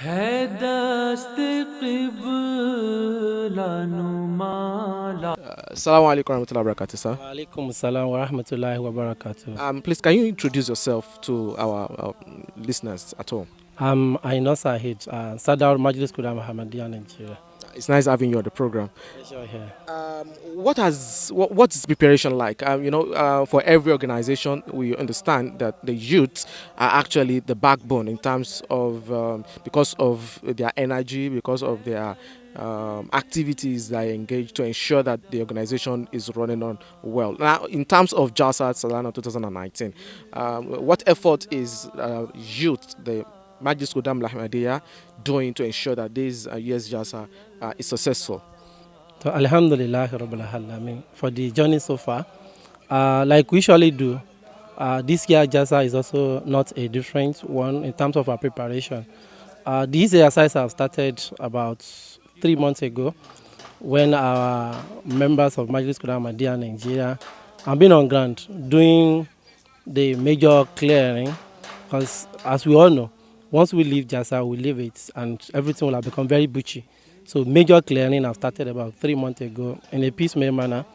है दस्त क़िबला नुमा. Assalamu alaikum warahmatullahi wabarakatuh, sir. Wa alaikum salam wa rahmatullahi wa barakatuh. Please, can you introduce yourself to our listeners at home? I'm Aina Saeed, Sadr MKA-Nigeria. It's nice having you on the program. Pleasure here. What's preparation like? For every organization, we understand that the youth are actually the backbone in terms of because of their energy, because of their activities they engage to ensure that the organization is running on well. Now, in terms of Jalsa Salana 2019, what effort is youth, the Majlis Kudam Lahmadiyya, doing to ensure that this year's Jalsa is successful? So, Alhamdulillah Rabbil Alameen for the journey so far. Like we usually do, this year Jalsa is also not a different one in terms of our preparation. These exercises have started about 3 months ago when our members of Majlis Ahmadiyya Nigeria have been on ground doing the major clearing, because as we all know, once we leave Jalsa, we leave it and everything will have become very butchy. So major clearing have started about 3 months ago in a piecemeal manner.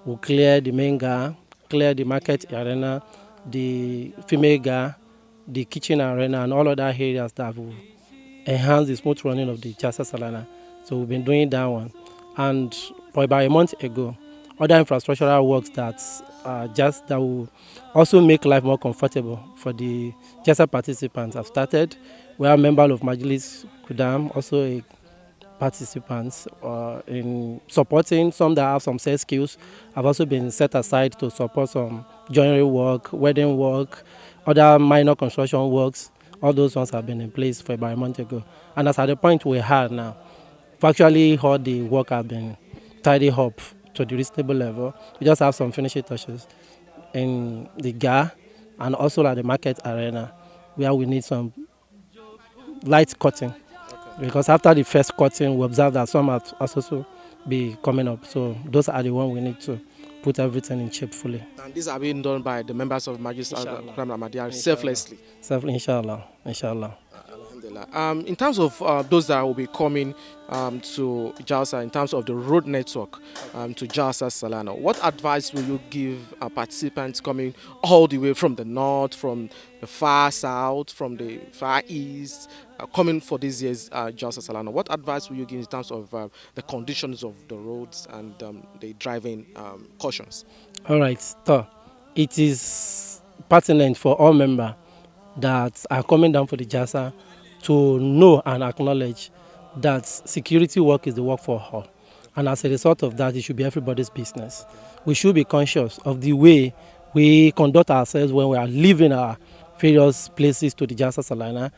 We clear the main gar, clear the market arena, the female gar, the kitchen arena and all other areas that will enhance the smooth running of the Jalsa Salana. So we've been doing that one. And for about a month ago, other infrastructural works that will also make life more comfortable for the Jalsa participants have started. We are members of Majlis Kudam, also a participants in supporting some that have some sales skills have also been set aside to support some joinery work, wedding work, other minor construction works. All those ones have been in place for about a month ago. And as at the point we are now, virtually all the work has been tidied up to the reasonable level. We just have some finishing touches in the GAR and also at the market arena where we need some light cutting. Because after the first cutting, we observe that some have also be coming up. So those are the ones we need to put everything in shape fully. And these are being done by the members of Majlis Ahmadiyya selflessly. Inshallah. Alhamdulillah. In terms of those that will be coming to Jalsa, in terms of the road network to Jalsa Salana, what advice will you give participants coming all the way from the north, from the far south, from the far east, coming for this year's Jalsa Salana? What advice will you give in terms of the conditions of the roads and the driving cautions? All right, so it is pertinent for all members that are coming down for the Jalsa to know and acknowledge that security work is the work for all. And as a result of that, it should be everybody's business. We should be conscious of the way we conduct ourselves when we are leaving our various places to the Jalsa Salana.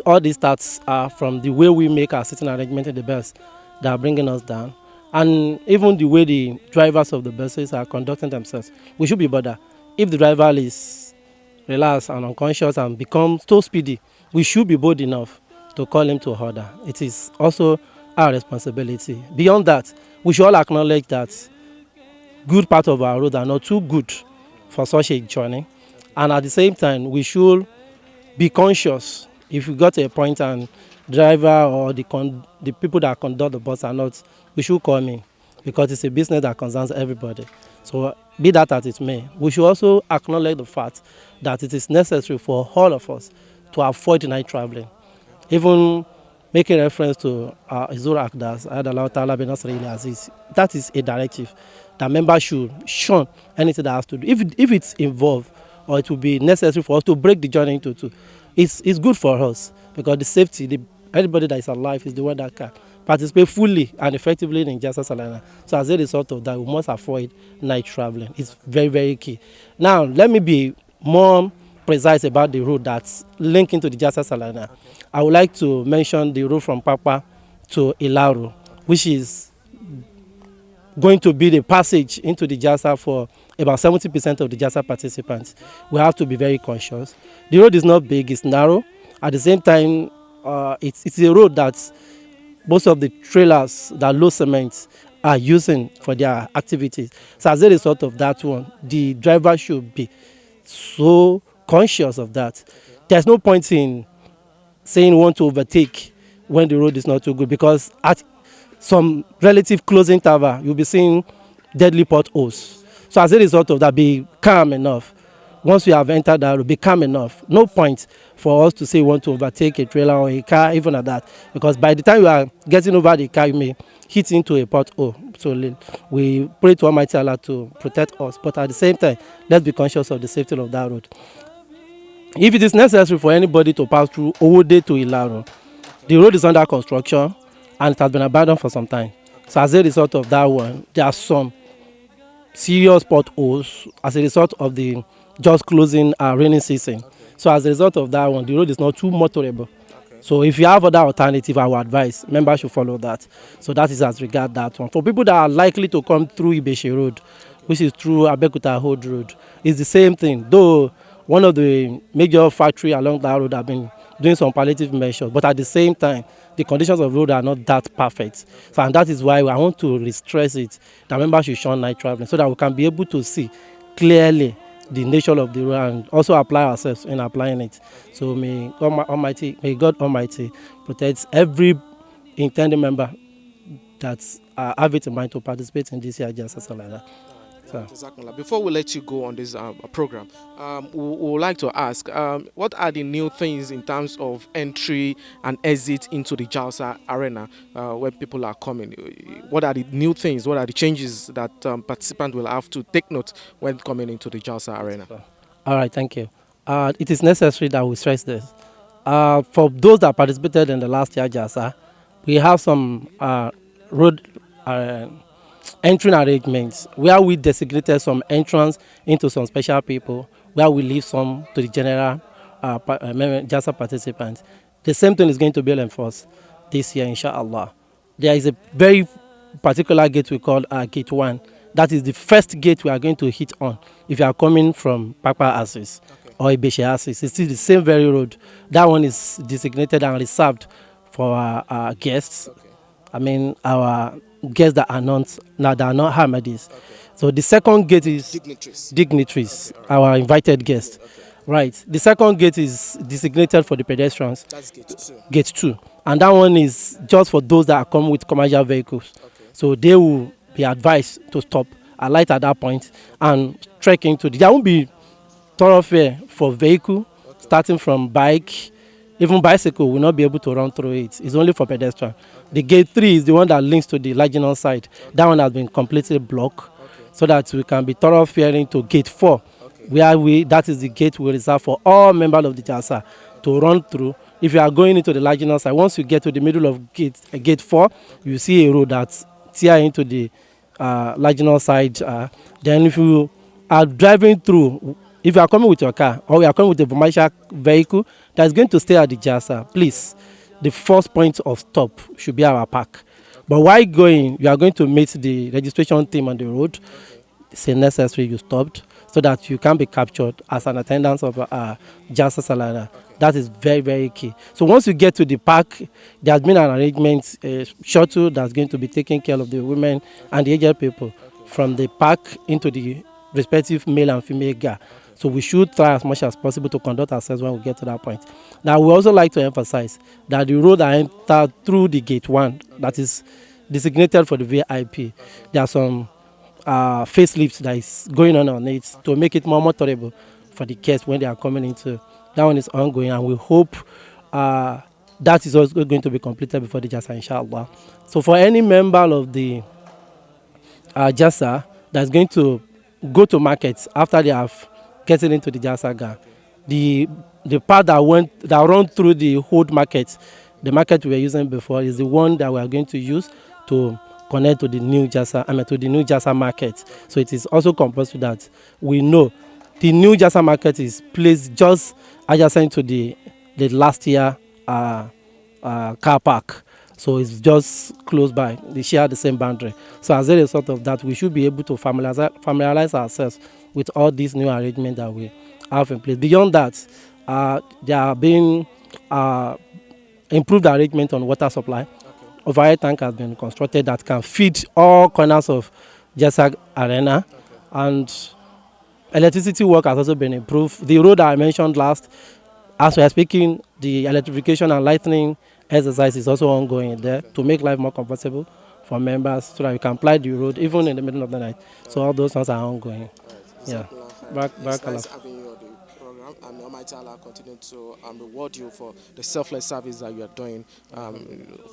All these starts are from the way we make our sitting arrangement in the bus that are bringing us down. And even the way the drivers of the buses are conducting themselves. We should be bothered. If the driver is relaxed and unconscious and becomes so speedy, we should be bold enough to call him to order. It is also our responsibility. Beyond that, we should all acknowledge that good part of our roads are not too good for such a journey. And at the same time, we should be conscious if we got to a point and driver or the people that conduct the bus are not, we should call in because it's a business that concerns everybody. So be that as it may, we should also acknowledge the fact that it is necessary for all of us to avoid night traveling. Even making reference to Izura Akdas, that is a directive that members should shun anything that has to do. If it's involved or it will be necessary for us to break the journey into two, it's good for us because the safety, everybody that is alive is the one that can participate fully and effectively in Jalsa Salana. So as a result of that, we must avoid night traveling. It's very, very key. Now, let me be more precise about the road that's linking to the Jalsa Salana. Okay. I would like to mention the road from Papa to Ilaro, which is going to be the passage into the Jalsa for about 70% of the Jalsa participants. We have to be very conscious. The road is not big, it's narrow. At the same time, it's a road that most of the trailers that load cement are using for their activities. So as a result of that one, the driver should be so conscious of that. There's no point in saying you want to overtake when the road is not too good, because at some relative close interval, you'll be seeing deadly potholes. So as a result of that, be calm enough. Once we have entered that road, be calm enough. No point for us to say we want to overtake a trailer or a car, even at that, because by the time you are getting over the car, you may hit into a pothole. So we pray to Almighty Allah to protect us, but at the same time, let's be conscious of the safety of that road. If it is necessary for anybody to pass through Owode to Ilaro, the road is under construction and it has been abandoned for some time. So as a result of that one, there are some serious potholes as a result of the just closing rainy season. So as a result of that one, the road is not too motorable. So if you have other alternative, I would advise members should follow that. So that is as regard that one. For people that are likely to come through Ibeshe Road, which is through Abekuta Hold Road, it's the same thing. Though one of the major factory along that road have been doing some palliative measures, but at the same time, the conditions of the road are not that perfect. So, and that is why I want to stress it, that members should shun night traveling, so that we can be able to see clearly the nature of the road and also apply ourselves in applying it. So may God Almighty protect every intending member that have it in mind to participate in this year Jalsa Salana. Before we let you go on this program, we would like to ask, what are the new things in terms of entry and exit into the Jalsa arena where people are coming? What are the new things? What are the changes that participants will have to take note when coming into the Jalsa arena? All right, thank you. It is necessary that we stress this. For those that participated in the last year Jalsa, we have some road entering arrangements where we designated some entrance into some special people, where we leave some to the general Jalsa participants. The same thing is going to be enforced this year, inshallah. There is a very particular gate we call Gate 1. That is the first gate we are going to hit on if you are coming from Papa Axis or Ibeshe Axis. It's still the same very road. That one is designated and reserved for our guests. I mean, our guests that are not Ahmadis. So the second gate is dignitaries, our invited guests. Right. The second gate is designated for the pedestrians. That's Gate 2. Gate 2. And that one is just for those that are coming with commercial vehicles. So they will be advised to stop, alight at that point, and trek into there won't be thoroughfare for vehicle, starting from bike. Even bicycle will not be able to run through it. It's only for pedestrian. The Gate 3 is the one that links to the Laginal side. That one has been completely blocked, so that we can be thoroughfaring to Gate 4, where that is the gate we reserve for all members of the Jalsa to run through. If you are going into the Laginal side, once you get to the middle of Gate 4, you see a road that's tear into the Laginal side. Then if you are driving through, if you are coming with your car or you are coming with a commercial vehicle that is going to stay at the Jalsa, please, the first point of stop should be our park. But while going, you are going to meet the registration team on the road. It's necessary you stopped so that you can be captured as an attendant of Jalsa Salana. That is very, very key. So once you get to the park, there has been an arrangement, a shuttle that's going to be taking care of the women and the aged people from the park into the respective male and female gar. So we should try as much as possible to conduct ourselves when we get to that point. Now, we also like to emphasize that the road that entered through the Gate 1, that is designated for the VIP, there are some facelifts that is going on it to make it more motorable for the guests when they are coming into. That one is ongoing, and we hope that is also going to be completed before the Jalsa, inshallah. So for any member of the Jalsa that's going to go to markets after they have getting into the Jalsa Gar, the path that run through the old market, the market we were using before, is the one that we are going to use to connect to the new Jalsa, to the new Jalsa market. So it is also compulsory that we know the new Jalsa market is placed just adjacent to the last year car park. So it's just close by. They share the same boundary. So as a result of that, we should be able to familiarize ourselves with all these new arrangements that we have in place. Beyond that, there have been improved arrangement on water supply. Overhead tank has been constructed that can feed all corners of Jalsa Arena, and electricity work has also been improved. The road I mentioned last, as we are speaking, the electrification and lightning exercise is also ongoing there to make life more comfortable for members so that you can apply the road even in the middle of the night. So all those ones are ongoing. Yeah. It's Back nice having you on the program, and Almighty Allah continue to reward you for the selfless service that you are doing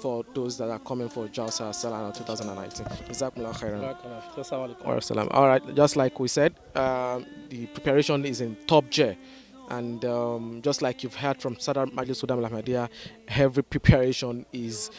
for those that are coming for Jalsa Salana 2019. Jazakumullah khairan. Wa salam. All right, just like we said, the preparation is in top gear. And just like you've heard from Sadr MKA-Nigeria, every preparation is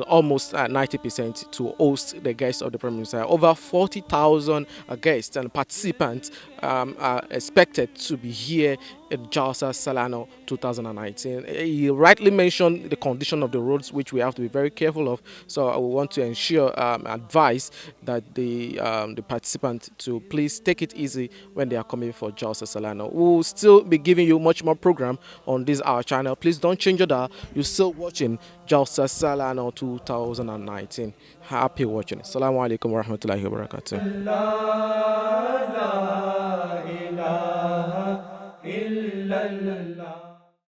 almost at 90% to host the guests of the Prime Minister. Over 40,000 guests and participants are expected to be here in Jalsa Salano 2019. He rightly mentioned the condition of the roads, which we have to be very careful of. So I want to ensure, advise that the participants to please take it easy when they are coming for Jalsa Salano. We'll still be giving you much more program on this our channel. Please don't change your dial. You're still watching Jalsa Salano 2019. Happy watching. Assalamu alaikum wa rahmatullahi wa barakatuh. La ilaha illallah.